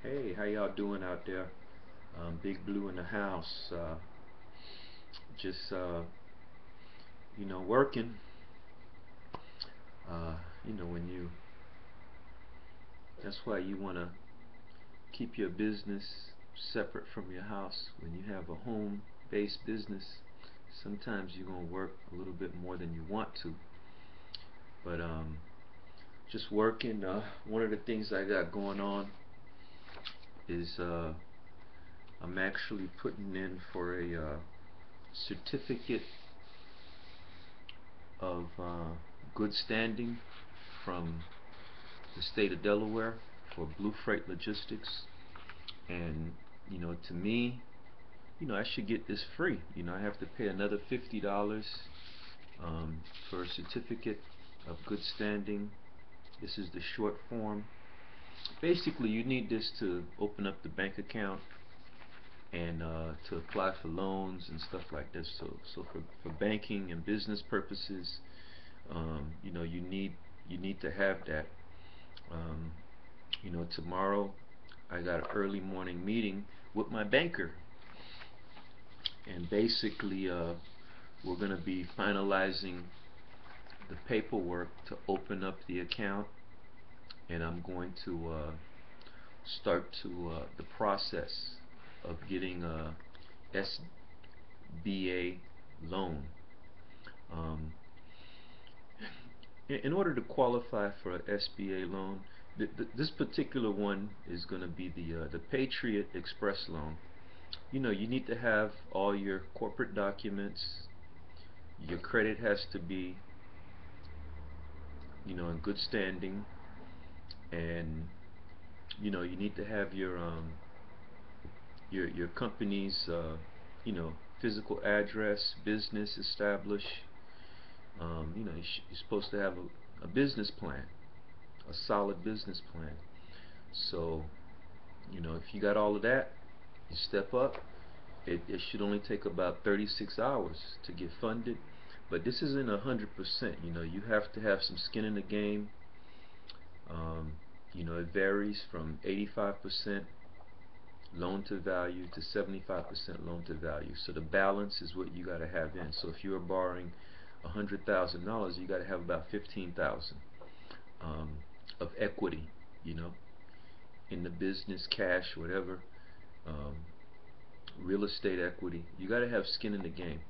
Hey, how y'all doing out there? Big Blue in the house. Just working. Uh, when you that's why you want to keep your business separate from your house. When you have a home-based business, sometimes you're gonna work a little bit more than you want to. But just working. One of the things I got going on is I'm actually putting in for a certificate of good standing from the state of Delaware for Blue Freight Logistics. And to me, I should get this free. I have to pay another $50 for a certificate of good standing. This is the short form. Basically, you need this to open up the bank account and to apply for loans and stuff like this. So for banking and business purposes, you need to have that. Um, Tomorrow I got an early morning meeting with my banker, and basically we're going to be finalizing the paperwork to open up the account, and I'm going to start the process of getting a SBA loan. Um, in order to qualify for an SBA loan, this particular one is going to be the Patriot Express Loan. You need to have all your corporate documents. Your credit has to be, in good standing, and you need to have your company's physical address, business established. You're supposed to have a business plan, a solid business plan. So, if you got all of that, you step up. It should only take about 36 hours to get funded, but this isn't 100%. You have to have some skin in the game. It varies from 85% loan to value to 75% loan to value. So the balance is what you got to have in. So if you're borrowing $100,000, you got to have about 15,000 of equity, in the business, cash, whatever, um, real estate equity. You got to have skin in the game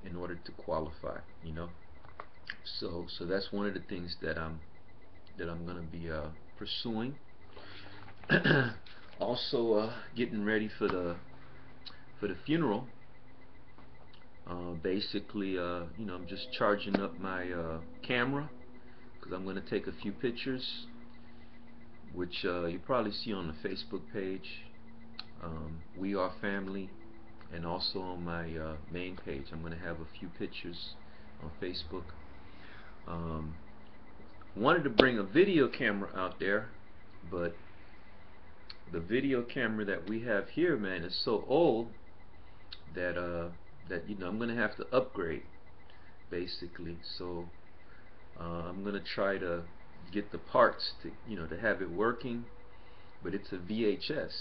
in order to qualify. So that's one of the things that I'm going to be pursuing. Also, getting ready for the funeral. Basically, I'm just charging up my camera because I'm going to take a few pictures, which you probably see on the Facebook page, We Are Family, and also on my main page. I'm going to have a few pictures on Facebook. Wanted to bring a video camera out there, but the video camera that we have here, man, is so old that I'm gonna have to upgrade, basically. So I'm gonna try to get the parts to have it working, but it's a VHS,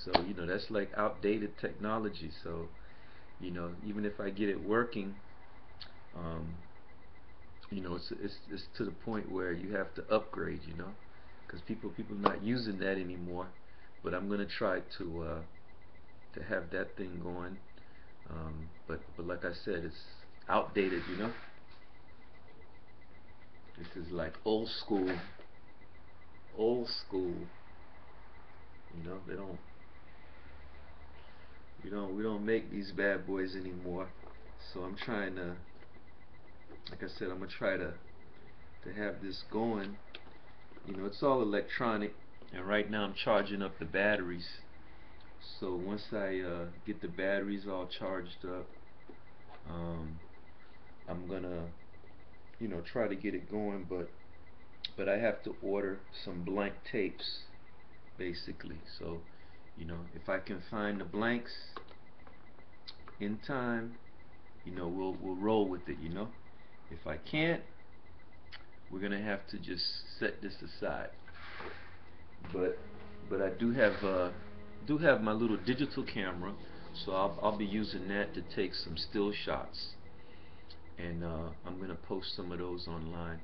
so that's like outdated technology. So even if I get it working, um, it's to the point where you have to upgrade, because people not using that anymore. But I'm gonna try to have that thing going. But like I said, it's outdated. This is like old school, old school. They don't, we don't make these bad boys anymore. So I'm trying to, like I said, I'm gonna try to have this going. It's all electronic, and right now I'm charging up the batteries. So once I get the batteries all charged up, um, I'm gonna try to get it going, but I have to order some blank tapes, basically. So if I can find the blanks in time, we'll roll with it. If I can't, we're gonna have to just set this aside. But but I do have my little digital camera, so I'll be using that to take some still shots, and I'm gonna post some of those online.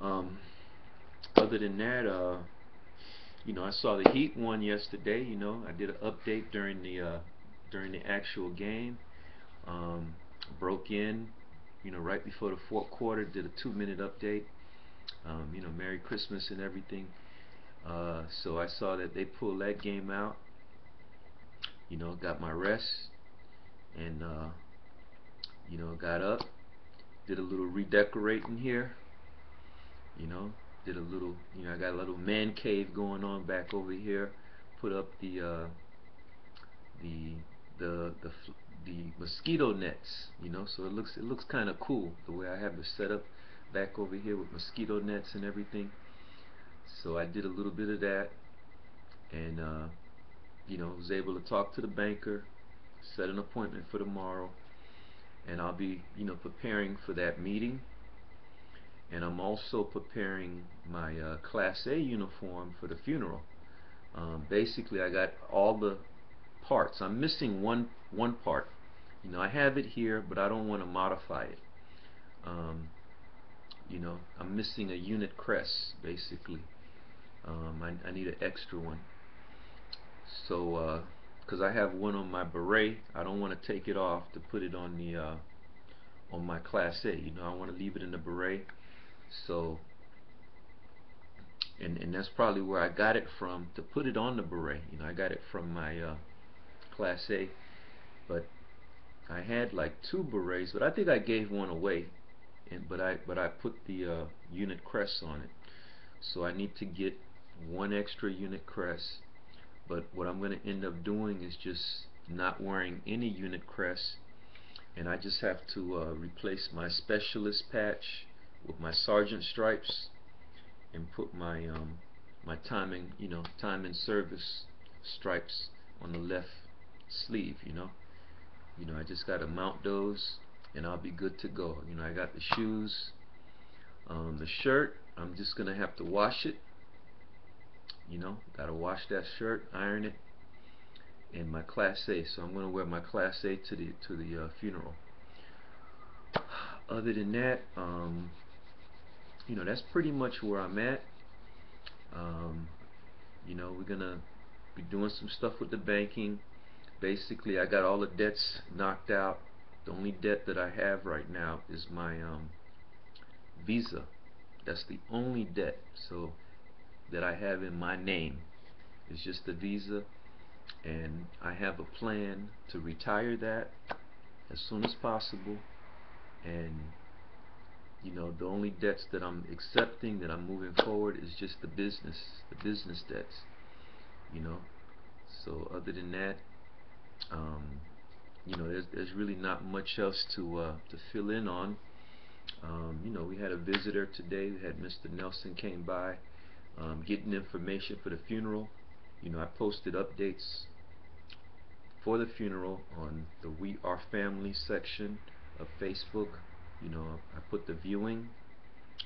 Um, Other than that, I saw the Heat won yesterday. I did an update during the actual game. Um, Broke in, right before the fourth quarter. Did a 2-minute update. Merry Christmas and everything. So I saw that they pulled that game out. Got my rest, and got up, did a little redecorating here. You know, did a little. I got a little man cave going on back over here. Put up the the the the mosquito nets. So it looks kind of cool the way I have it set up back over here with mosquito nets and everything. So I did a little bit of that, and was able to talk to the banker, set an appointment for tomorrow, and I'll be preparing for that meeting. And I'm also preparing my Class A uniform for the funeral. Basically, I got all the parts. I'm missing one part. I have it here, but I don't want to modify it. I'm missing a unit crest, basically. I need an extra one. So, because I have one on my beret, I don't want to take it off to put it on the on my Class A. I want to leave it in the beret. So, and that's probably where I got it from to put it on the beret. I got it from my Class A, but I had like 2 berets, but I think I gave one away. But I put the unit crest on it. So I need to get one extra unit crest. But what I'm going to end up doing is just not wearing any unit crest, and I just have to replace my specialist patch with my sergeant stripes, and put my my time in service stripes on the left sleeve. I just got to mount those, and I'll be good to go. I got the shoes, the shirt. I'm just gonna have to wash it. Gotta wash that shirt, iron it, and my Class A. So I'm gonna wear my Class A to the funeral. Other than that, that's pretty much where I'm at. We're gonna be doing some stuff with the banking. Basically, I got all the debts knocked out. The only debt that I have right now is my Visa. That's the only debt that I have in my name. It's just the Visa, and I have a plan to retire that as soon as possible. And the only debts that I'm accepting, that I'm moving forward, is just the business debts. So other than that, there's really not much else to fill in on. We had a visitor today. We had Mr. Nelson came by, getting information for the funeral. I posted updates for the funeral on the We Are Family section of Facebook. I put the viewing,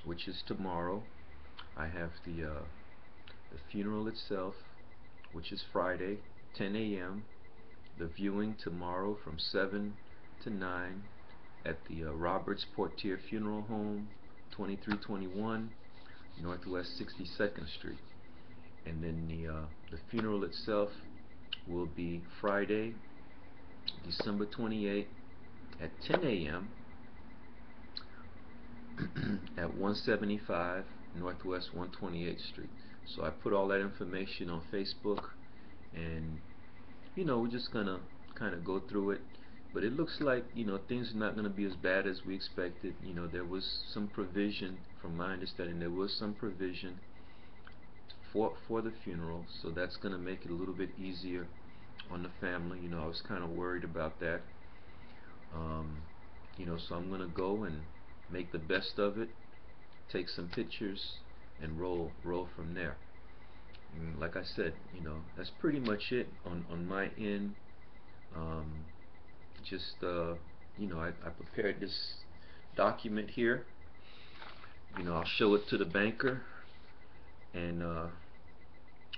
which is tomorrow. I have the funeral itself, which is Friday, 10 a.m. The viewing tomorrow from 7 to 9 at the Roberts Portier Funeral Home, 2321 Northwest 62nd Street. And then the funeral itself will be Friday, December 28th at 10 a.m. at 175 Northwest 128th Street. So I put all that information on Facebook, and we're just gonna kind of go through it. But it looks like things are not going to be as bad as we expected. There was some provision, from my understanding, there was some provision for the funeral, so that's going to make it a little bit easier on the family. I was kind of worried about that. So I'm going to go and make the best of it, take some pictures, and roll from there. And like I said, that's pretty much it on my end. Just I prepared this document here. I'll show it to the banker, and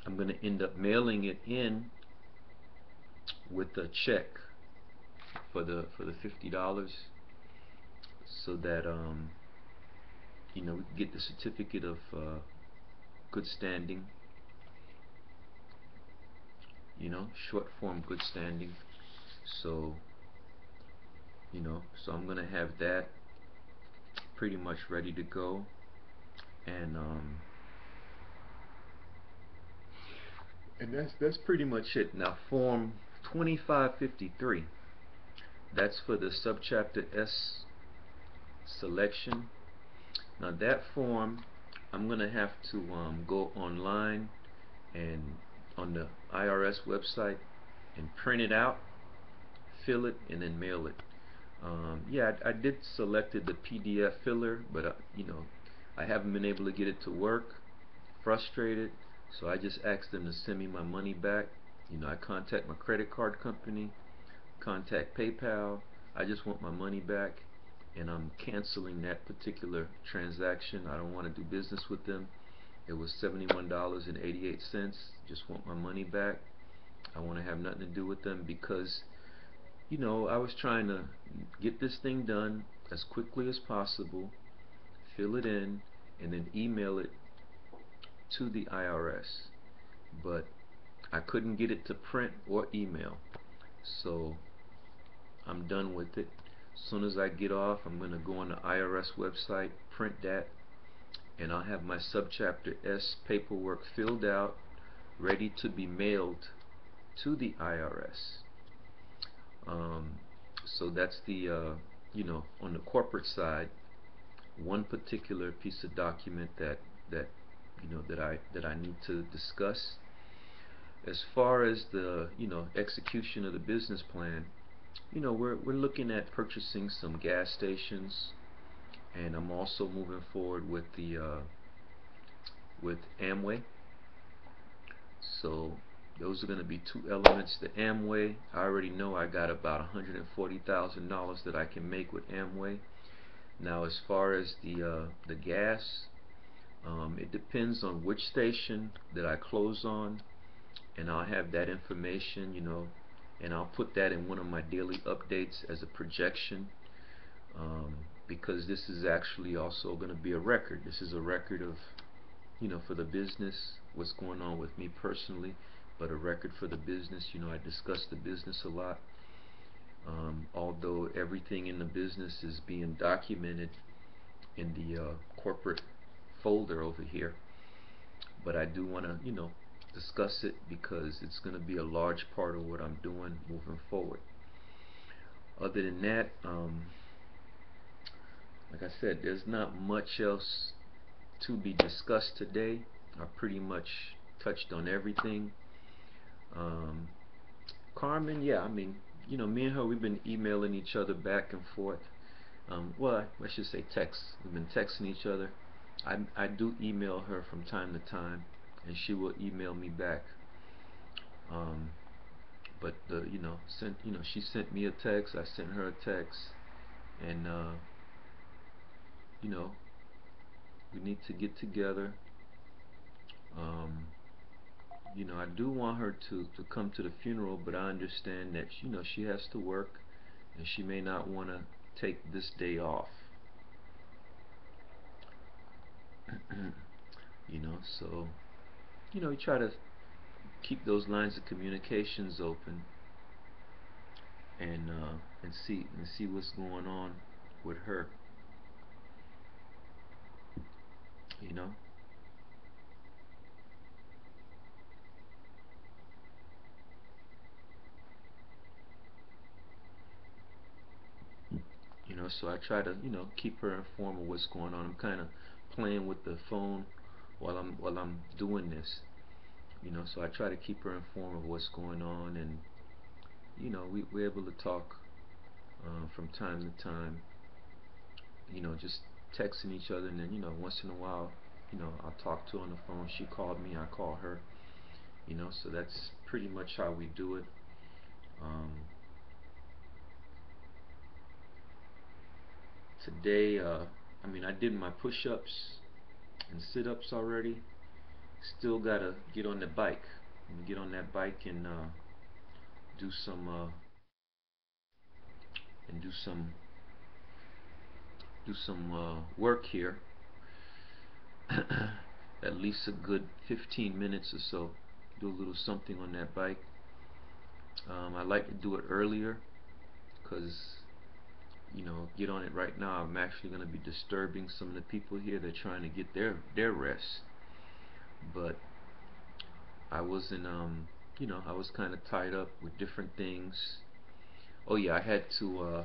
I'm I'm going to end up mailing it in with a check for the $50, so that we can get the certificate of good standing, short form good standing. So so I'm gonna have that pretty much ready to go, and that's pretty much it. Now, form 2553, that's for the subchapter S selection. Now that form, I'm gonna have to go online and on the IRS website and print it out, fill it, and then mail it. Yeah, I did selected the PDF filler, but I haven't been able to get it to work. Frustrated, so I just asked them to send me my money back. I contact my credit card company, contact PayPal. I just want my money back, and I'm canceling that particular transaction. I don't want to do business with them. It was $71.88. Just want my money back. I want to have nothing to do with them, because I was trying to get this thing done as quickly as possible, fill it in, and then email it to the IRS. But I couldn't get it to print or email, so I'm done with it. As soon as I get off, I'm going to go on the IRS website, print that, and I'll have my subchapter S paperwork filled out, ready to be mailed to the IRS. So that's the on the corporate side, one particular piece of document that I need to discuss. As far as the execution of the business plan, we're looking at purchasing some gas stations, and I'm also moving forward with the with Amway. So those are going to be two elements. The Amway, I already know I got about $140,000 that I can make with Amway. Now, as far as the gas, it depends on which station that I close on, and I'll have that information, and I'll put that in one of my daily updates as a projection, because this is actually also going to be a record. This is a record of, for the business, what's going on with me personally, but a record for the business. I discuss the business a lot, although everything in the business is being documented in the corporate folder over here. But I do want to, discuss it, because it's going to be a large part of what I'm doing moving forward. Other than that, like I said, there's not much else to be discussed today. I pretty much touched on everything. Carmen, yeah, I mean, me and her, we've been emailing each other back and forth. Well, I should say text. We've been texting each other. I do email her from time to time, and she will email me back. But she sent me a text, I sent her a text, and we need to get together. I do want her to come to the funeral, but I understand that she has to work, and she may not want to take this day off. So we try to keep those lines of communications open, and see what's going on with her. So I try to keep her informed of what's going on. I'm kind of playing with the phone while I'm doing this. So I try to keep her informed of what's going on, and we're able to talk from time to time. Just texting each other, and then once in a while, I'll talk to her on the phone. She called me, I call her. So that's pretty much how we do it. Today, I mean, I did my push-ups and sit-ups already, still gotta get on the bike. Get on that bike and do some and do some work here. At least a good 15 minutes or so. Do a little something on that bike. I like to do it earlier because, you know, get on it right now, I'm actually going to be disturbing some of the people here. They're trying to get their rest. But I wasn't, you know, I was kind of tied up with different things. Oh yeah, I had to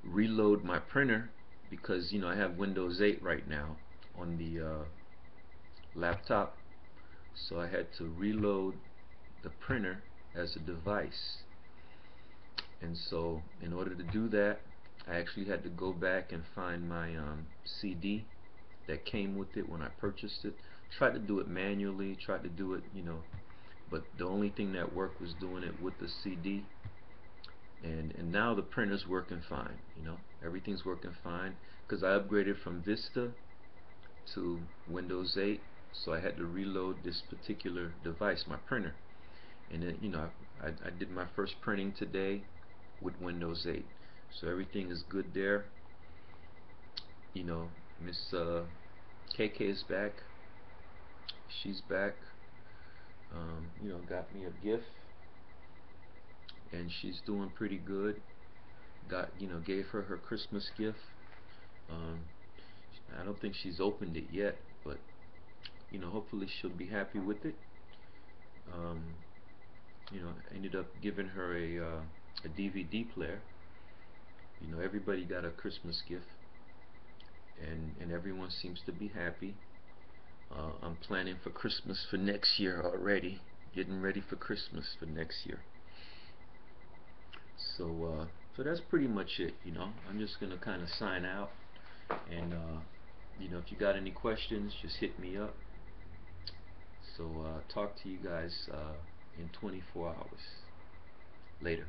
reload my printer because, you know, I have Windows 8 right now on the laptop, so I had to reload the printer as a device. And so in order to do that, I actually had to go back and find my CD that came with it when I purchased it. Tried to do it manually, tried to do it, you know, but the only thing that worked was doing it with the CD. And now the printer's working fine, you know, everything's working fine because I upgraded from Vista to Windows 8, so I had to reload this particular device, my printer. And then, you know, I did my first printing today with Windows 8, so everything is good there. You know, Miss KK is back. She's back. You know, got me a gift, and she's doing pretty good. You know, gave her her Christmas gift. Um, I don't think she's opened it yet, but you know, hopefully she'll be happy with it. Um, you know, I ended up giving her a DVD player. You know, everybody got a Christmas gift, and everyone seems to be happy. I'm planning for Christmas for next year already, getting ready for Christmas for next year. So that's pretty much it. You know, I'm just gonna kind of sign out, and you know, if you got any questions, just hit me up. So talk to you guys in 24 hours. Later.